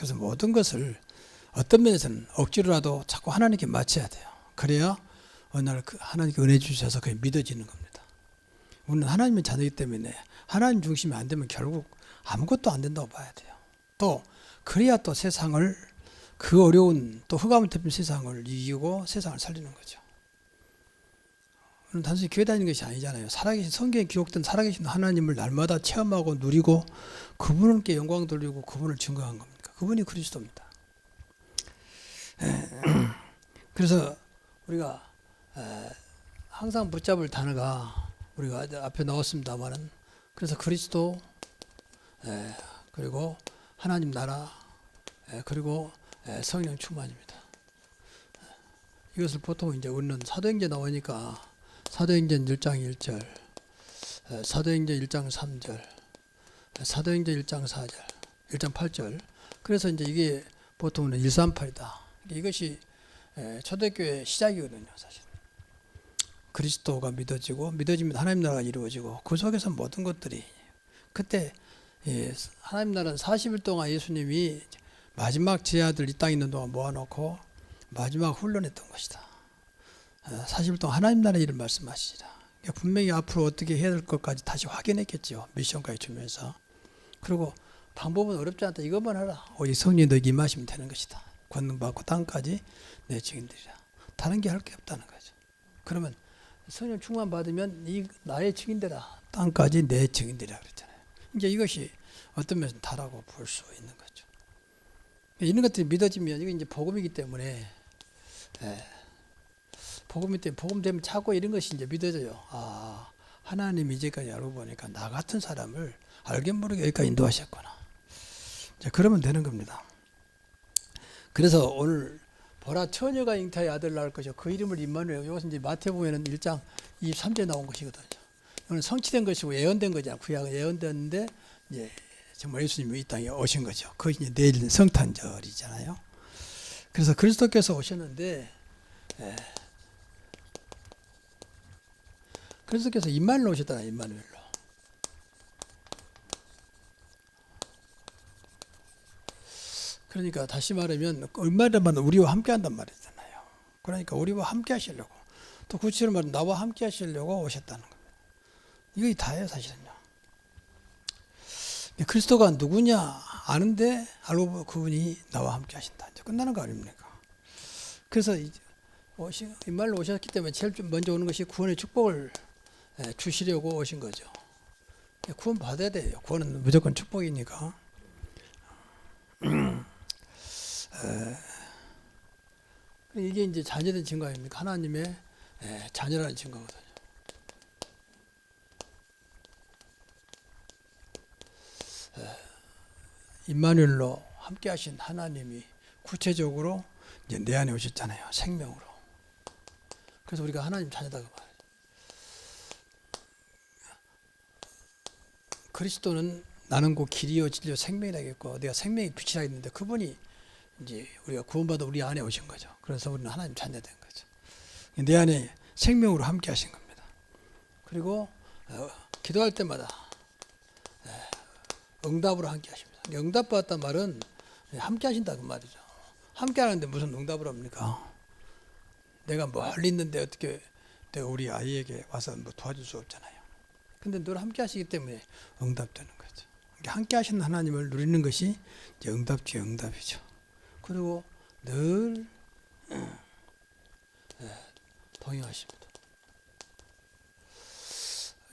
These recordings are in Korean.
그래서 모든 것을 어떤 면에서는 억지로라도 자꾸 하나님께 맞춰야 돼요. 그래야 어느 날 하나님께 은혜 주셔서 그게 믿어지는 겁니다. 우리는 하나님의 자녀이기 때문에 하나님 중심이 안 되면 결국 아무것도 안 된다고 봐야 돼요. 또 그래야 또 세상을, 그 어려운 또 흑암을 덮인 세상을 이기고 세상을 살리는 거죠. 단순히 교회 다니는 것이 아니잖아요. 살아계신, 성경에 기록된 살아계신 하나님을 날마다 체험하고 누리고 그분께 영광 돌리고 그분을 증거한 겁니다. 그분이 그리스도입니다. 그래서 우리가 항상 붙잡을 단어가 우리가 앞에 나왔습니다만은, 그래서 그리스도, 그리고 하나님 나라, 그리고 성령 충만입니다. 이것을 보통 이제 우리는 사도행전 나오니까 사도행전 1장 1절, 사도행전 1장 3절, 사도행전 1장 4절, 1장 8절. 그래서 이제 이게 보통은 138이다. 이것이 초대교회 시작이거든요, 사실. 그리스도가 믿어지고, 믿어지면 하나님 나라가 이루어지고, 그 속에서 모든 것들이, 그때 하나님 나라는 40일 동안 예수님이 마지막 제 아들 이 땅에 있는 동안 모아놓고 마지막 훈련했던 것이다. 40일 동안 하나님 나라의 일을 말씀하시라. 그러니까 분명히 앞으로 어떻게 해야 될 것까지 다시 확인했겠죠. 미션까지 주면서. 그리고 방법은 어렵지 않다. 이것만 하라. 오직 성령이 너에게 임하시면 되는 것이다. 권능 받고 땅까지 내 증인들이라. 다른 게 할 게 없다는 거죠. 그러면 성령 충만 받으면 이 나의 증인되라. 땅까지 내 증인되라 그랬잖아요. 이제 이것이 어떤 면에서 다라고 볼 수 있는 거죠. 이런 것들이 믿어지면, 이게 이제 복음이기 때문에, 복음이 때문에, 복음 되면 자꾸 이런 것이 이제 믿어져요. 아, 하나님이 이제까지 알고 보니까 나 같은 사람을 알게 모르게 여기까지 인도하셨구나. 자, 그러면 되는 겁니다. 그래서 오늘 보라, 처녀가 잉타의 아들 낳을 것이요 그 이름을 임마누엘. 이것은 이제 마태복음에는 1장 23절에 나온 것이거든요. 이건 성취된 것이고 예언된 거잖아요. 구약은 예언됐는데 이제 정말 예수님이 이 땅에 오신 거죠. 그것이 이제 내일 성탄절이잖아요. 그래서 그리스도께서 오셨는데, 그리스도께서 임마누엘로 오셨잖아요. 임마누엘로. 그러니까 다시 말하면 얼마나 우리와 함께 한단 말이잖아요. 그러니까 우리와 함께 하시려고, 또 구체적으로 말하면 나와 함께 하시려고 오셨다는 겁니다. 이게 다예요, 사실은요. 그리스도가 누구냐 아는데 알고 보면 그분이 나와 함께 하신다. 이제 끝나는 거 아닙니까? 그래서 임마누엘로 오셨기 때문에 제일 먼저 오는 것이 구원의 축복을 주시려고 오신 거죠. 구원 받아야 돼요. 구원은 무조건 축복이니까. 이게 이제 자녀된 증거 아닙니까? 하나님의 자녀라는 증거거든요. 임마누엘로 함께 하신 하나님이 구체적으로 이제 내 안에 오셨잖아요. 생명으로. 그래서 우리가 하나님 자녀다고 말해요. 그리스도는 나는 곧 길이요 진리요 생명이라겠고 내가 생명의 빛이라 했는데, 그분이 이제 우리가 구원받아 우리 안에 오신 거죠. 그래서 우리는 하나님 자녀된 거죠. 내 안에 생명으로 함께 하신 겁니다. 그리고 기도할 때마다 응답으로 함께 하십니다. 응답 받았단 말은 함께 하신다 그 말이죠. 함께 하는데 무슨 응답을 합니까? 내가 멀리 있는데 어떻게 내가 우리 아이에게 와서 뭐 도와줄 수 없잖아요. 근데 늘 함께 하시기 때문에 응답되는 거죠. 함께 하시는 하나님을 누리는 것이 이제 응답 뒤에 응답이죠. 그리고 늘 동행하십니다.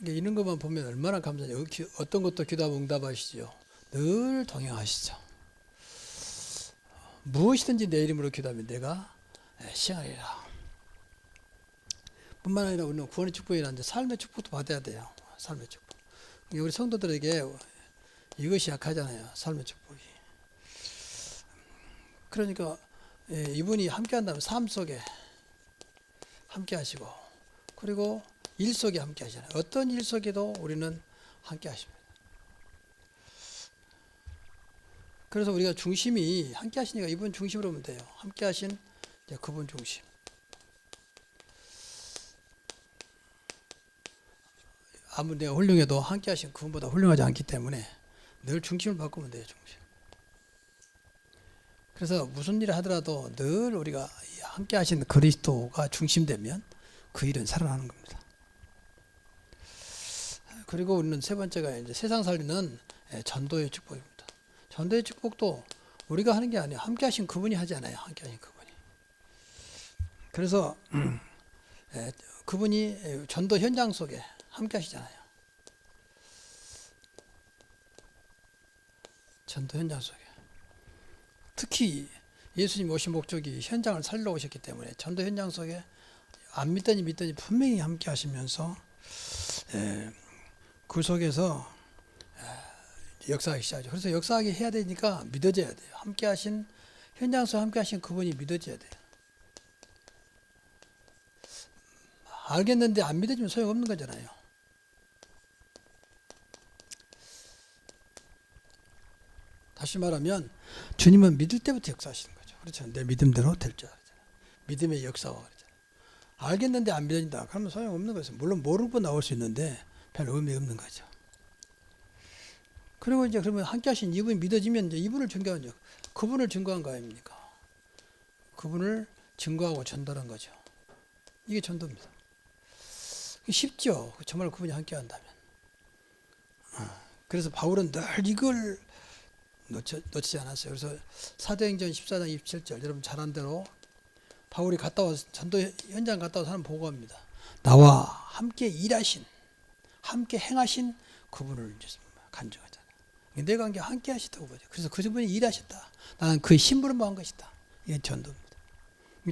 이런 것만 보면 얼마나 감사해요. 어떤 것도 기도하면 응답하시죠. 늘 동행하시죠. 무엇이든지 내 이름으로 기도하면 내가 시행하리라. 뿐만 아니라 우리는 구원의 축복이라는데 삶의 축복도 받아야 돼요. 삶의 축복. 우리 성도들에게 이것이 약하잖아요. 삶의 축복이. 그러니까 이분이 함께 한다면 삶 속에 함께 하시고, 그리고 일 속에 함께 하시잖아요. 어떤 일 속에도 우리는 함께 하십니다. 그래서 우리가 중심이 함께 하시니까 이분 중심으로 하면 돼요. 함께 하신 그분 중심. 아무리 내가 훌륭해도 함께 하신 그분보다 훌륭하지 않기 때문에 늘 중심을 바꾸면 돼요. 중심. 그래서 무슨 일을 하더라도 늘 우리가 함께 하신 그리스도가 중심되면 그 일은 살아나는 겁니다. 그리고 우리는 세 번째가 이제 세상 살리는 전도의 축복입니다. 전도의 축복도 우리가 하는 게 아니에요. 함께 하신 그분이 하잖아요. 함께 하신 그분이. 그래서 그분이 전도 현장 속에 함께 하시잖아요. 전도 현장 속에. 특히 예수님 오신 목적이 현장을 살리러 오셨기 때문에 전도 현장 속에 안 믿더니 믿더니 분명히 함께 하시면서 그 속에서 역사하기 시작하죠. 그래서 역사하게 해야 되니까 믿어져야 돼요. 함께 하신 현장 속에 함께 하신 그분이 믿어져야 돼요. 알겠는데 안 믿어지면 소용없는 거잖아요. 다시 말하면 주님은 믿을 때부터 역사하시는 거죠. 그렇죠. 내 믿음대로 될 줄 알잖아요. 믿음의 역사와 그러잖아요. 알겠는데 안 믿어진다. 그러면 소용없는 거죠. 물론 모르고 나올 수 있는데 별 의미 없는 거죠. 그리고 이제 그러면 함께 하신 이분이 믿어지면 이제 이분을 증거한 죠. 그분을 증거한 거 아닙니까? 그분을 증거하고 전달한 거죠. 이게 전도입니다. 쉽죠. 정말 그분이 함께 한다면. 그래서 바울은 늘 이걸 놓치지 않았어요. 그래서 사도행전 14장 27절 여러분 잘 아는 대로 바울이 갔다 와서 전도 현장 갔다 와서 하는 보고합니다. 나와 함께 일하신 함께 행하신 그분을 간증하잖아요. 내 관계 함께 하시다고 보죠. 그래서 그분이 일하셨다. 나는 그의 심부름을 한 것이다. 이게 전도입니다.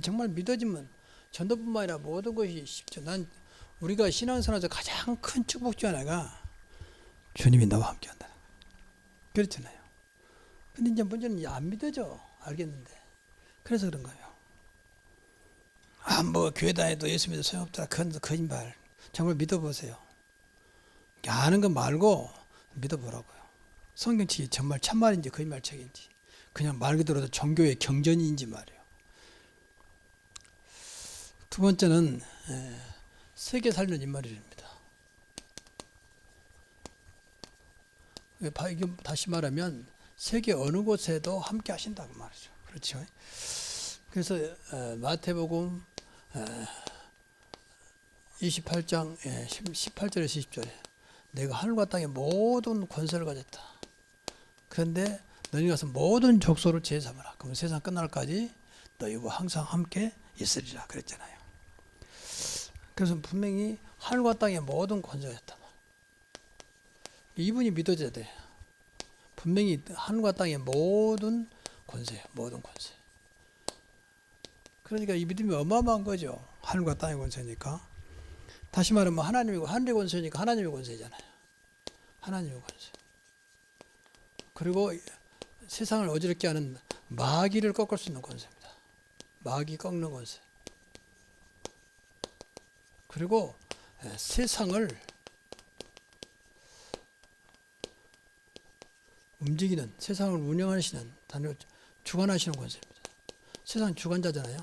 정말 믿어지면 전도뿐만 아니라 모든 것이 쉽죠. 난 우리가 신앙생활에서 가장 큰 축복 중 하나가 주님이 나와 함께 한다는 거예요. 그렇잖아요. 근데 이제 문제는 안 믿어져. 알겠는데. 그래서 그런 거예요. 뭐 교회 다녀도 예수 믿어 소용없다. 그건 거짓말. 정말 믿어보세요. 아는 거 말고 믿어보라고요. 성경책이 정말 참말인지 거짓말책인지 그냥 말 그대로 종교의 경전인지 말이에요. 두 번째는 세계 살리는 인마리입니다. 다시 말하면 세계 어느 곳에도 함께 하신다고 말이죠. 그렇죠. 그래서 마태복음 28장 18절에서 20절에 내가 하늘과 땅의 모든 권세를 가졌다. 그런데 너희 가서 모든 족속을 제삼으라. 그럼 세상 끝날까지 너희와 항상 함께 있으리라 그랬잖아요. 그래서 분명히 하늘과 땅의 모든 권세가 있다. 이분이 믿어져야 돼. 분명히 하늘과 땅의 모든 권세, 모든 권세. 그러니까 이 믿음이 어마어마한 거죠. 하늘과 땅의 권세니까. 다시 말하면 하나님이고 하늘의 권세니까 하나님의 권세잖아요. 하나님의 권세. 그리고 세상을 어지럽게 하는 마귀를 꺾을 수 있는 권세입니다. 마귀 꺾는 권세. 그리고 세상을 움직이는, 세상을 운영하시는, 주관하시는 권세입니다. 세상 주관자잖아요.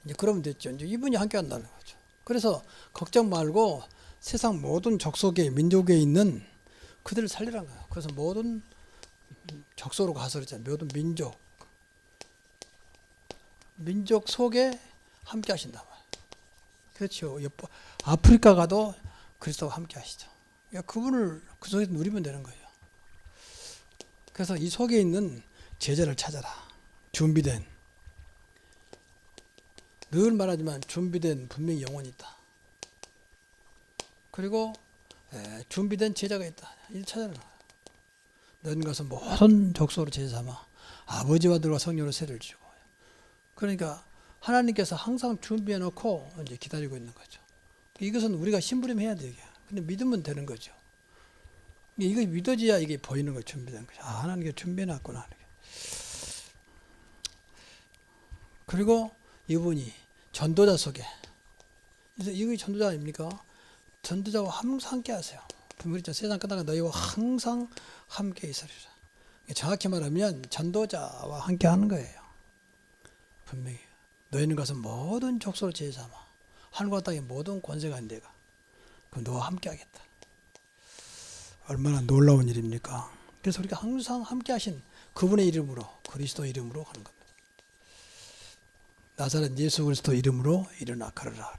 이제 그러면 됐죠. 이제 이분이 함께 한다는 거죠. 그래서 걱정 말고 세상 모든 족속에, 민족에 있는 그들을 살리라는 거예요. 그래서 모든 족속으로 가서 그랬잖아요. 모든 민족 속에 함께 하신다. 그렇죠. 아프리카 가도 그리스도가 함께 하시죠. 그러니까 그분을 그 속에서 누리면 되는 거예요. 그래서 이 속에 있는 제자를 찾아라. 준비된, 늘 말하지만 준비된 분명히 영혼이 있다. 그리고 준비된 제자가 있다. 이를 찾아라. 너는 가서 모든 족속으로 제자 삼아 아버지와 아들과 성령으로 세례를 주고. 그러니까 하나님께서 항상 준비해 놓고 이제 기다리고 있는 거죠. 이것은 우리가 심부름해야 돼요. 근데 믿으면 되는 거죠. 이거 믿어져야 이게 보이는 거 준비된 거죠. 하나님께 준비해 놨구나. 그리고 이분이 전도자 속에, 이거 전도자 아닙니까? 전도자와 항상 함께 하세요. 분명히 세상 끝나가 너희와 항상 함께 있으리라. 정확히 말하면 전도자와 함께 하는 거예요. 분명히 너희는 가서 모든 족속을 제삼아 하늘과 땅의 모든 권세가 한 데가 그럼 너와 함께 하겠다. 얼마나 놀라운 일입니까? 그래서 우리가 항상 함께 하신 그분의 이름으로, 그리스도 이름으로 하는 겁니다. 나사렛 예수 그리스도 이름으로 일어나 걸으라.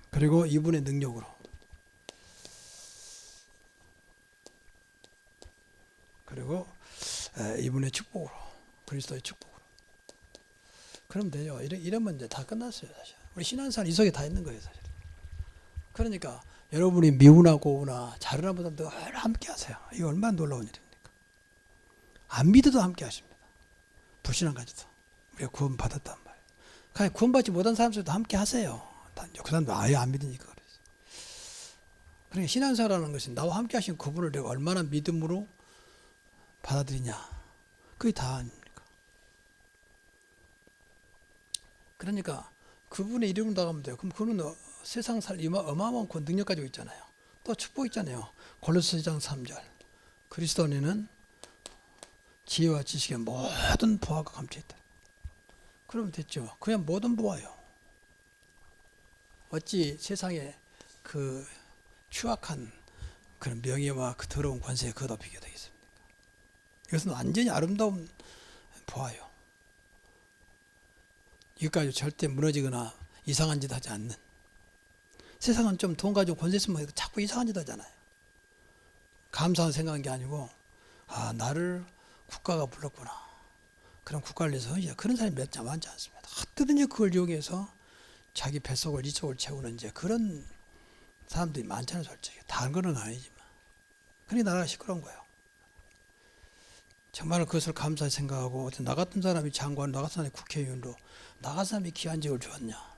그리고 이분의 능력으로, 그리고 이분의 축복으로, 그리스도의 축복으로. 그러면 돼요. 이러면 이제 다 끝났어요, 사실. 우리 신앙생활 이 속에 다 있는 거예요, 사실. 그러니까 여러분이 미우나 고우나 잘하나 보다 늘 함께 하세요. 이거 얼마나 놀라운 일입니까? 안 믿어도 함께 하십니다. 불신앙 가지도 우리가 구원 받았단 말이에요. 그냥 구원받지 못한 사람들도 함께 하세요. 그 사람도 아예 안 믿으니까 그래요. 그러니까 신앙생활하는 것이 나와 함께 하신 그분을 내가 얼마나 믿음으로 받아들이냐, 그게 다 아닙니까? 그러니까 그분의 이름으로 나가면 돼요. 그럼 그분은 세상 살 어마어마한 능력 가지고 있잖아요. 또 축복 있잖아요. 골로새 2장 3절. 그리스도 안에는 지혜와 지식의 모든 보화가 감춰 있다. 그러면 됐죠. 그냥 모든 보화요. 어찌 세상에 그 추악한 그런 명예와 그 더러운 권세에 거듭히게 되겠습니까? 이것은 완전히 아름다운 보아요. 이것까지 절대 무너지거나 이상한 짓 하지 않는. 세상은 좀 돈 가지고 권세 있으면 자꾸 이상한 짓 하잖아요. 감사한 생각한 게 아니고, 아, 나를 국가가 불렀구나. 그럼 국가를 위해서 그런 사람이 많지 않습니다. 어떻든지 그걸 이용해서 자기 뱃속을 이쪽을 채우는 이제 그런 사람들이 많잖아요, 솔직히. 다른 건 아니지만. 그러니까 나라가 시끄러운 거예요. 정말 그것을 감사히 생각하고, 나 같은 사람이 장관, 나 같은 사람이 국회의원으로, 나 같은 사람이 기한직을 주었냐.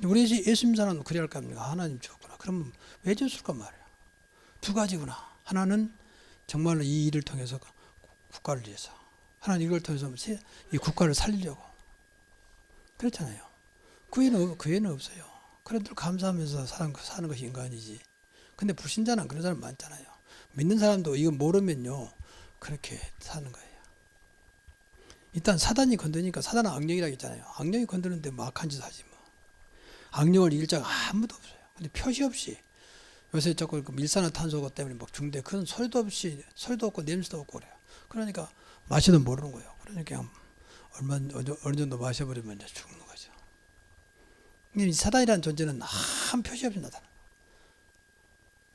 우리 예수 믿는 사람은 그래야 할 거 아닙니까? 하나님 주었구나. 그러면 왜 줬을까 말이야. 두 가지구나. 하나는 정말로 이 일을 통해서 국가를 위해서, 하나는 이걸 통해서 이 국가를 살리려고. 그렇잖아요. 그 외에는 없어요. 그래도 감사하면서 사는 것이 인간이지. 근데 불신자는 그런 사람 많잖아요. 믿는 사람도 이거 모르면요, 그렇게 사는 거예요. 일단 사단이 건드니까, 사단은 악령이라고 했잖아요. 악령이 건드는데 뭐 악한 짓 하지 뭐. 악령을 이길 자가 아무도 없어요. 근데 표시 없이 요새 자꾸 일산화탄소 때문에 막 중대, 그런 소리도 없이, 소리도 없고 냄새도 없고 그래요. 그러니까 마셔도 모르는 거예요. 그러니까 어느 정도 마셔버리면 이제 죽는 거죠. 이 사단이라는 존재는 한 표시 없이 나타나는 거예요.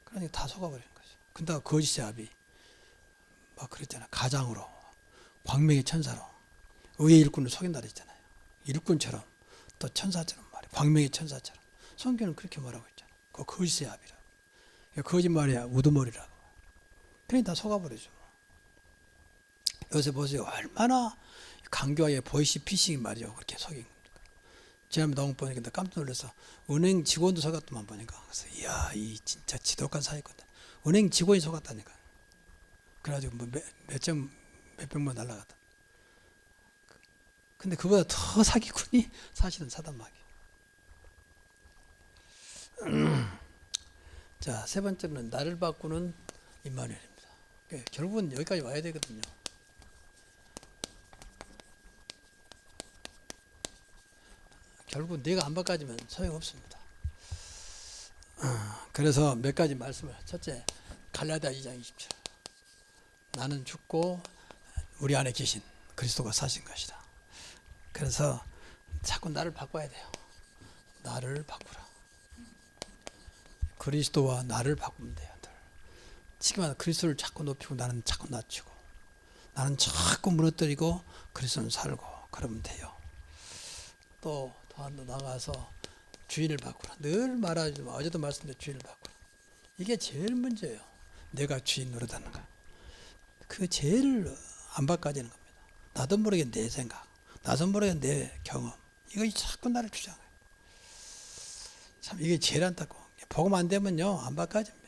그러니까 다 속아버리는 거죠. 근데 거짓의 아비 막 그랬잖아요. 가장으로, 광명의 천사로 의의 일꾼을 속인다 그랬잖아요. 일꾼처럼 또 천사처럼 말이에요. 광명의 천사처럼. 성경은 그렇게 말하고 있잖아요. 그 거짓의 아비라고. 거짓말이야 우두머리라고. 그러니까 다 속아버리죠. 요새 보세요. 얼마나 강교하게 보이시피싱 말이죠. 그렇게 속인 겁니다. 지난번에 너무 보니까 깜짝 놀라서 은행 직원도 속았더만 보니까. 그래서 이야, 이 진짜 지독한 사기꾼. 은행 직원이 속았다니까. 그래가지고 뭐 몇백만 날라갔다. 근데 그보다 더 사기꾼이 사실은 사단마귀. 자, 세 번째는 나를 바꾸는 임마누엘입니다. 결국은 여기까지 와야 되거든요. 결국 내가 안 바꿔지면 소용없습니다. 그래서 몇 가지 말씀을. 첫째, 갈라디아 2장 20절. 나는 죽고 우리 안에 계신 그리스도가 사신 것이다. 그래서 자꾸 나를 바꿔야 돼요. 나를 바꾸라. 그리스도와 나를 바꾸면 돼요. 지금 그리스도를 자꾸 높이고 나는 자꾸 낮추고, 나는 자꾸 무너뜨리고 그리스도는 살고, 그러면 돼요. 또 나가서 주인을 바꾸라. 늘 말하지만 어제도 말씀드린 주인을 바꾸라. 이게 제일 문제예요. 내가 주인 노릇하는 거. 그 제일 안 바꿔지는 겁니다. 나도 모르게 내 생각, 나도 모르게 내 경험, 이거 자꾸 나를 주장해요. 참 이게 제일 안타까워. 복음 안 되면요 안 바꿔집니다.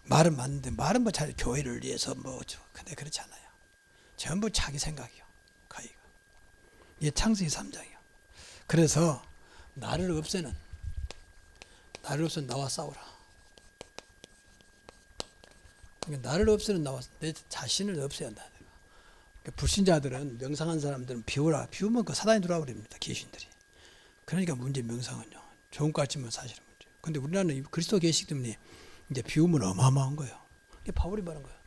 말은 맞는데, 말은 뭐 잘 교회를 위해서 뭐죠. 근데 그렇지 않아요. 전부 자기 생각이요. 가위가. 이게 창세기 3장이요. 그래서 나를 없애는 나와 싸우라. 그러니까 나를 없애는 내 자신을 없애야 한다. 그러니까 불신자들은, 명상한 사람들은 비우라. 비우면 그 사단이 들어와 버립니다. 귀신들이. 그러니까 문제, 명상은요 좋은 것 같지만 사실은 문제예요. 근데 우리나라는 그리스도 계시기 때문에 이제 비우면 어마어마한 거예요. 이게 바울이 말한 거예요.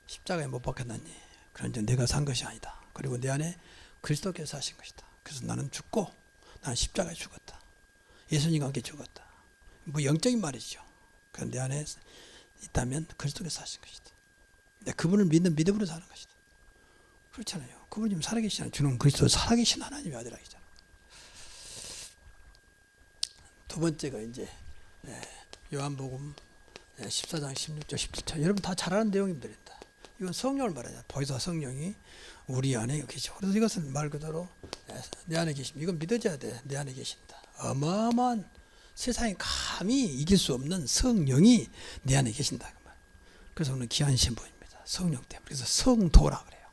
십자가에 못 박혔나니 그런즉 내가 산 것이 아니다. 그리고 내 안에 그리스도께서 사신 것이다. 그래서 나는 죽고 나는 십자가에 죽었다. 예수님과 함께 죽었다. 뭐 영적인 말이죠. 그럼 내 안에 있다면 그리스도께서 사신 것이다. 그분을 믿는 믿음으로 사는 것이다. 그렇잖아요. 그분이 지금 살아계시잖아요. 주는 그리스도 살아계신 하나님의 아들이잖아요. 두 번째가 이제 요한복음 14장 16절 17절. 여러분 다 잘 아는 내용입니다. 이건 성령을 말하잖아요. 보혜사 성령이 우리 안에 계시죠. 그래서 이것은 말 그대로 내 안에 계십니다. 이건 믿어져야 돼. 내 안에 계신다. 어마어마한 세상에 감히 이길 수 없는 성령이 내 안에 계신다. 그래서 오늘 귀한 신분입니다. 성령 때문에. 그래서 성도라 그래요.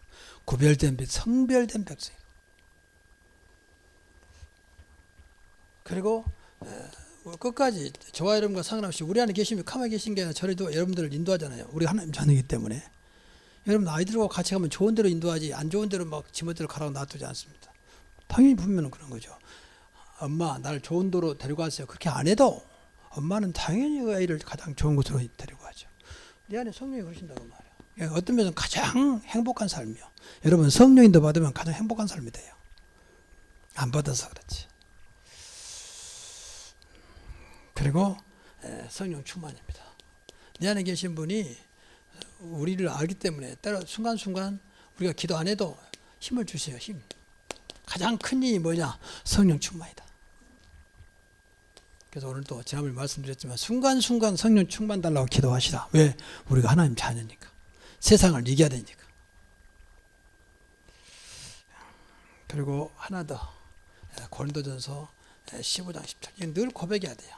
구별된 빛, 성별된 백성. 그리고 끝까지 저와 여러분과 상관없이 우리 안에 계시면 가만히 계신 게 아니라 저희도 여러분들을 인도하잖아요. 우리 하나님 자녀이기 때문에. 여러분 아이들과 같이 가면 좋은 대로 인도하지 안 좋은 대로 막 지멋대로 가라고 놔두지 않습니다. 당연히 분명은 그런 거죠. 엄마 날 좋은 도로 데리고 가세요. 그렇게 안 해도 엄마는 당연히 그 아이를 가장 좋은 곳으로 데리고 가죠. 내 안에 성령이 그러신다고 말이에요. 어떤 면에서는 가장 행복한 삶이요. 여러분 성령인도 받으면 가장 행복한 삶이 돼요. 안 받아서 그렇지. 그리고 성령 충만입니다. 내 안에 계신 분이 우리를 알기 때문에 때로 순간순간 우리가 기도 안 해도 힘을 주세요. 힘. 가장 큰 힘이 뭐냐? 성령 충만이다. 그래서 오늘 또 지난번에 말씀드렸지만 순간순간 성령 충만 달라고 기도하시라. 왜? 우리가 하나님 자녀니까. 세상을 이겨야 되니까. 그리고 하나 더 고린도전서 15장 10절. 이건 늘 고백해야 돼요.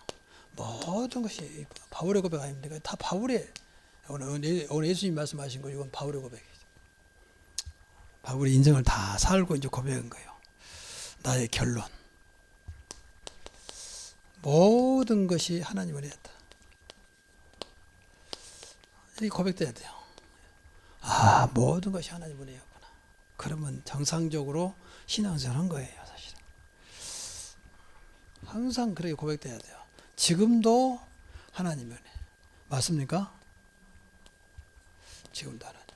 모든 것이 바울의 고백 아닙니까? 다 바울의 오늘 예수님 말씀하신 거 이건 바울의 고백이죠. 바울이 인생을 다 살고 이제 고백한 거예요. 나의 결론. 모든 것이 하나님 은혜였다. 이 고백돼야 돼요. 아, 모든 것이 하나님 은혜였구나. 그러면 정상적으로 신앙생활 한 거예요, 사실은. 항상 그렇게 고백돼야 돼요. 지금도 하나님 은혜. 맞습니까? 지금도 하나님.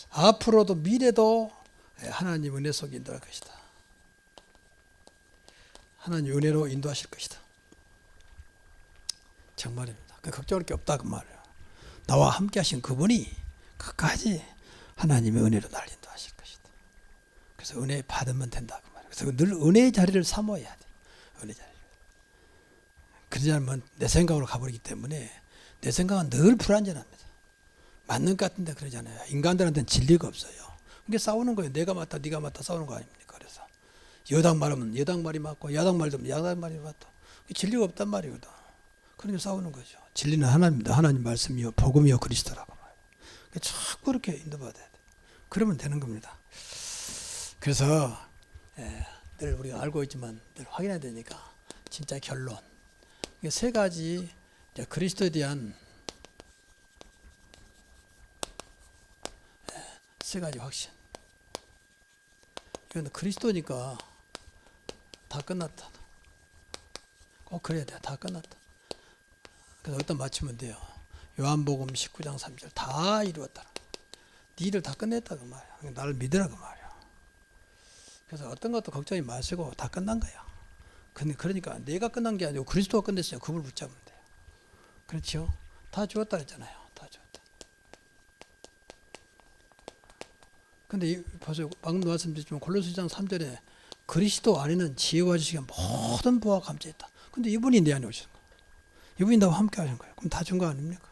앞으로도 미래도 하나님 은혜 속에 인도할 것이다. 하나님 은혜로 인도하실 것이다. 정말입니다. 걱정할 게 없다 그 말이에요. 나와 함께 하신 그분이 끝까지 하나님의 은혜로 날 인도하실 것이다. 그래서 은혜 받으면 된다 그 말이에요. 그래서 늘 은혜의 자리를 사모해야 돼. 은혜 자리. 그러지 않으면 내 생각으로 가버리기 때문에 내 생각은 늘 불완전합니다. 맞는 것 같은데 그러잖아요. 인간들한테는 진리가 없어요. 그게 싸우는 거예요. 내가 맞다 네가 맞다 싸우는 거 아닙니까? 그래서 여당 말하면 여당 말이 맞고 야당 말 들으면 야당 말이 맞다. 진리가 없단 말이거든. 그러니까 싸우는 거죠. 진리는 하나님입니다. 하나님 말씀이요 복음이요 그리스도라고 말해요. 자꾸 그렇게 인도받아야 돼. 그러면 되는 겁니다. 그래서 늘 우리가 알고 있지만 늘 확인해야 되니까 진짜 결론. 세 가지 그리스도에 대한 세 가지 확신. 이건 그리스도니까 다 끝났다. 꼭 그래야 돼. 다 끝났다. 그래서 어디다 맞추면 돼요. 요한복음 19장 3절 다 이루었다. 네 일을 다 끝냈다 그 말이야. 나를 믿으라 그 말이야. 그래서 어떤 것도 걱정이 마시고 다 끝난 거야. 근데 그러니까 내가 끝난 게 아니고 그리스도가 끝냈어요. 그걸 붙잡으면 돼요. 그렇죠? 다 주었다 했잖아요. 다 주었다. 근데 벌써 방금 말씀드렸지만 골로새장 3절에 그리스도 안에는 지혜와 지식의 모든 부와 감춰있다. 근데 이분이 내 안에 오신 거예요. 이분이 나와 함께 하신 거예요. 그럼 다 준 거 아닙니까?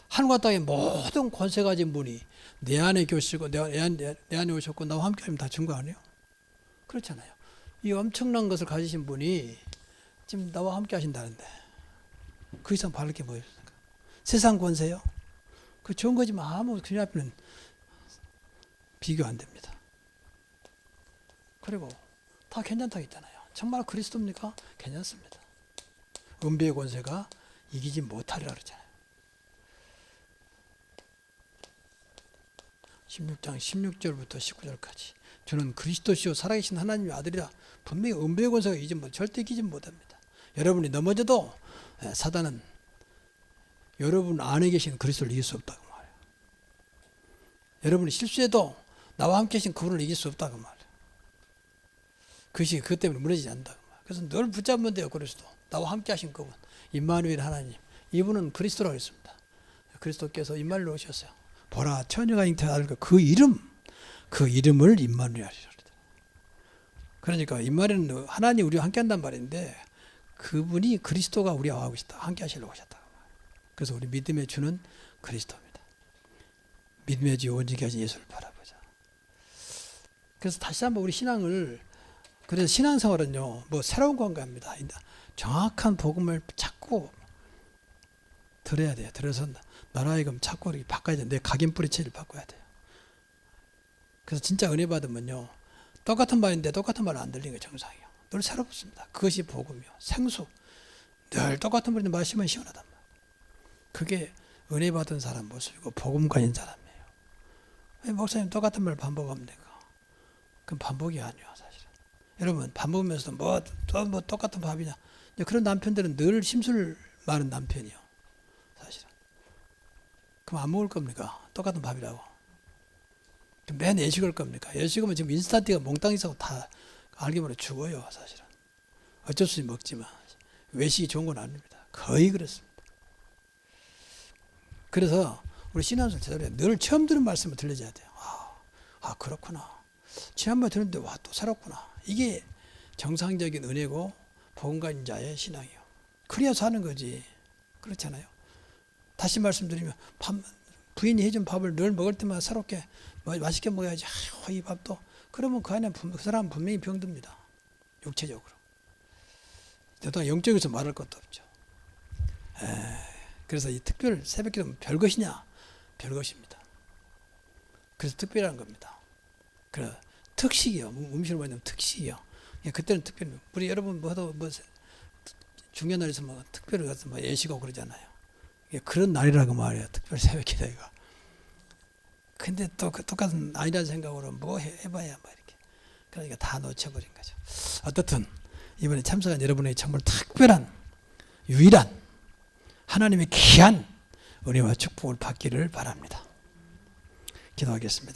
하늘과 땅의 모든 권세 가진 분이 내 안에 계시고 내 안에 오셨고 나와 함께 하면 다 준 거 아니에요? 그렇잖아요. 이 엄청난 것을 가지신 분이 지금 나와 함께 하신다는데 그 이상 바랄 게 뭐였습니까? 세상 권세요? 그 좋은 거지만 아무 그냥 앞에는 비교 안 됩니다. 그리고 다 괜찮다고 했잖아요. 정말 그리스도입니까? 괜찮습니다. 은비의 권세가 이기지 못하리라 그러잖아요. 16장 16절부터 19절까지 저는 그리스도시요 살아계신 하나님의 아들이라 분명히 은비의 권세가 절대 이기지 못합니다. 여러분이 넘어져도 사단은 여러분 안에 계신 그리스도를 이길 수 없다고 말해요. 여러분이 실수해도 나와 함께 계신 그분을 이길 수 없다고 말해요. 그것이 그것 때문에 무너지지 않는다고 말해요. 그래서 늘 붙잡으면 돼요. 그리스도. 나와 함께 하신 그분. 임마누엘 하나님. 이분은 그리스도라고 했습니다. 그리스도께서 임마누엘 오셨어요. 보라 처녀가 잉태하는 그 이름을 임마누엘 하시라. 그러니까 임마누엘은 하나님 우리와 함께 한단 말인데 그분이 그리스도가 우리와 하고 있다. 함께 하시려고 하셨다. 그래서 우리 믿음의 주는 그리스도입니다. 믿음의 주 온전히 하신 예수를 바라보자. 그래서 다시 한번 우리 신앙을, 그래서 신앙생활은요, 뭐 새로운 건가입니다. 정확한 복음을 찾고 들어야 돼요. 들어서 나라하여금 찾고 이렇게 바꿔야 돼요. 내 각인 뿌리체를 바꿔야 돼요. 그래서 진짜 은혜 받으면요, 똑같은 말인데 똑같은 말은 안 들리는 게 정상이에요. 늘 새롭습니다. 그것이 복음이요. 생수. 늘 똑같은 말인데 마시면 시원하단 말이에요. 그게 은혜 받은 사람 모습이고 복음 가진 사람이에요. 왜 목사님 똑같은 말 반복합니까? 그건 반복이 아니에요, 사실은. 여러분, 반복하면서도 뭐 똑같은 밥이냐. 그런 남편들은 늘 심술 많은 남편이요, 사실은. 그럼 안 먹을 겁니까? 똑같은 밥이라고. 맨 예식을 겁니까? 예식하면 지금 인스턴트가 몽땅 있어서 다 알게 모르게 죽어요, 사실은. 어쩔 수 없이 먹지만 외식이 좋은 건 아닙니다. 거의 그렇습니다. 그래서 우리 신앙생활 제대로 늘 처음 들은 말씀을 들려줘야 돼요. 그렇구나. 지난번에 들었는데 와, 또 새롭구나. 이게 정상적인 은혜고 복음가진 자의 신앙이에요. 그래야 사는 거지. 그렇잖아요. 다시 말씀드리면 부인이 해준 밥을 늘 먹을 때마다 새롭게 맛있게 먹어야지. 이 밥도. 그러면 그 안에 그 사람은 분명히 병듭니다. 육체적으로. 또 영적에서 말할 것도 없죠. 그래서 이 특별 새벽기도는 별것이냐? 별것입니다. 그래서 특별한 겁니다. 그래 특식이요. 음식을 먹는 특식이요. 그때는 특별히 우리 여러분 뭐 중요한 날에서 뭐 특별히 가서 뭐 예식하고 그러잖아요. 그런 날이라고 말해요. 특별 새벽기도가. 근데 또 똑같은 아니라는 생각으로 뭐 해봐야 뭐 이렇게. 그러니까 다 놓쳐버린 거죠. 어떻든 이번에 참석한 여러분의 정말 특별한 유일한 하나님의 귀한 은혜와 축복을 받기를 바랍니다. 기도하겠습니다.